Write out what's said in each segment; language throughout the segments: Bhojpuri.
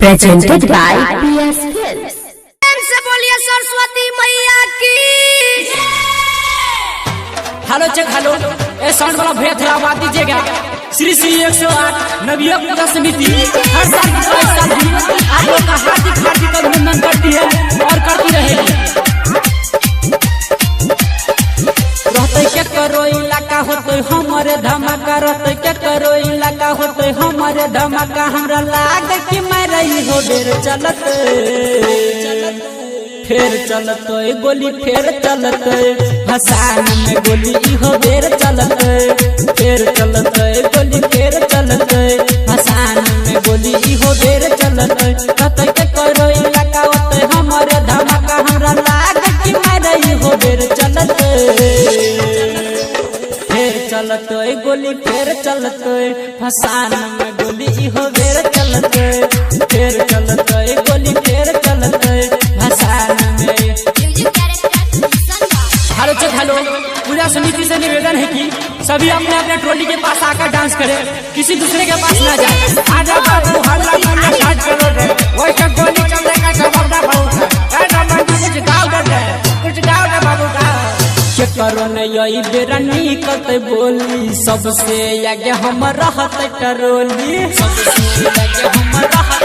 presented by PS Films। से बोलिए सरस्वती मैया की। हेलो चेक हेलो, ए साउंड वाला भैया थोड़ा आवाज दीजिएगा। श्री श्री 108 नवयुवक पूजा समिति हर साल की तरह इस साल भी आप लोग का हार्दिक हार्दिक अभिनंदन करती है और करती रहेगी। रहते के करो इलाका होते हमारे धमाका, रहते के करो इलाका होते हमारे धमाका। हमरा लाग कि मैं रही हो बेर चलत फेर चलत गोली फेर चलत भसान में गोली इहो बेर चलत फेर चलत गोली फेर चलत भसान में गोली इहो बेर चलत। रहते के करो इलाका होते हमारे धमाका। हमरा लाग कि मैं रही हो बेर चलत फेर चलत गोली फेर चलत भसान में गोली इहो बेर चलत फेर चलत गोली फेर चलत भसान में। हेलो चेक हेलो, पूजा समिति से निवेदन है कि सभी अपने अपने ट्रॉली के पास आकर डांस करें, किसी दूसरे के पास ना जाए। आजा बाबू हल्ला करना स्टार्ट करो रे, वो सब गोली चलने का जवाब ना पाऊंगा। कुछ गाँव कर दे, कुछ गाँव ना बाबू का के करो न यही बेरा निकलते बोली सबसे आगे हम रहत करोली सबसे आगे हम रहत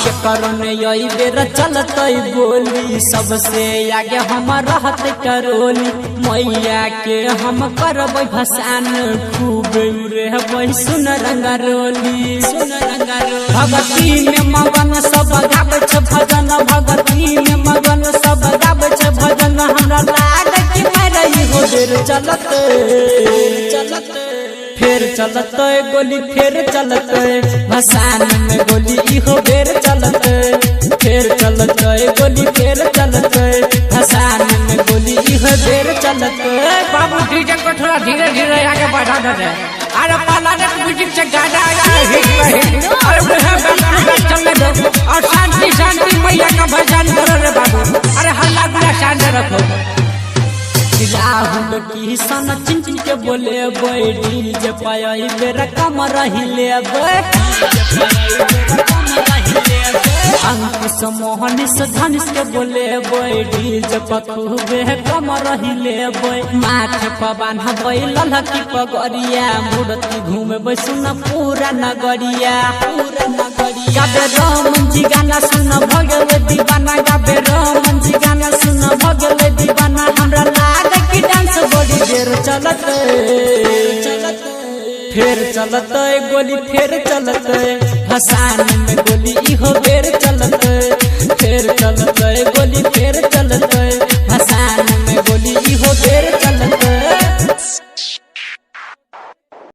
के करो न यही बेरा चलते बोली सबसे आगे हम रहत करोली। मैया के हम करब भसान खूब रे सुन रंगारोली सुन रंगारोली। भगती में मगन सब गाबै छ भजन, भगती में मगन सब गाबै छ भजन। हमरा लाग कि मैं रही हो बेर चलत चलत फेर चलत गोली फेर चलत भसान में गोली इहो बेर चलत फेर चलत गोली फेर चलत भसान में गोली इहो बेर चलत। बाबू डीजे को थोड़ा धीरे धीरे आगे बढ़ा दे। अरे पाला ने म्यूजिक से गाना हिट अरे मैं चलने दो और शांति शांति मैया का भजन करो रे बाबू। अरे हल्ला गुला शांत रखो। राहुल की सन चिंचिन के बोले बैठी जे पाई बेरा कम रही ले अंकुश मोहन से धनुष के बोले बैठी जे पखुबे कम रही ले माथे पवन बैल की पगड़िया मूर्ति घूमे बैसुन पूरा नगरिया पूरा नगरिया। गाबे रामन जी गाना सुन भगवे दीवाना, गाबे रामन जी गाना सुन भगवे दीवाना। हमरा लाग कि डांस बड़ी देर चलत चलत फेर चलत गोली फेर चलत भसान में गोली इहो बेर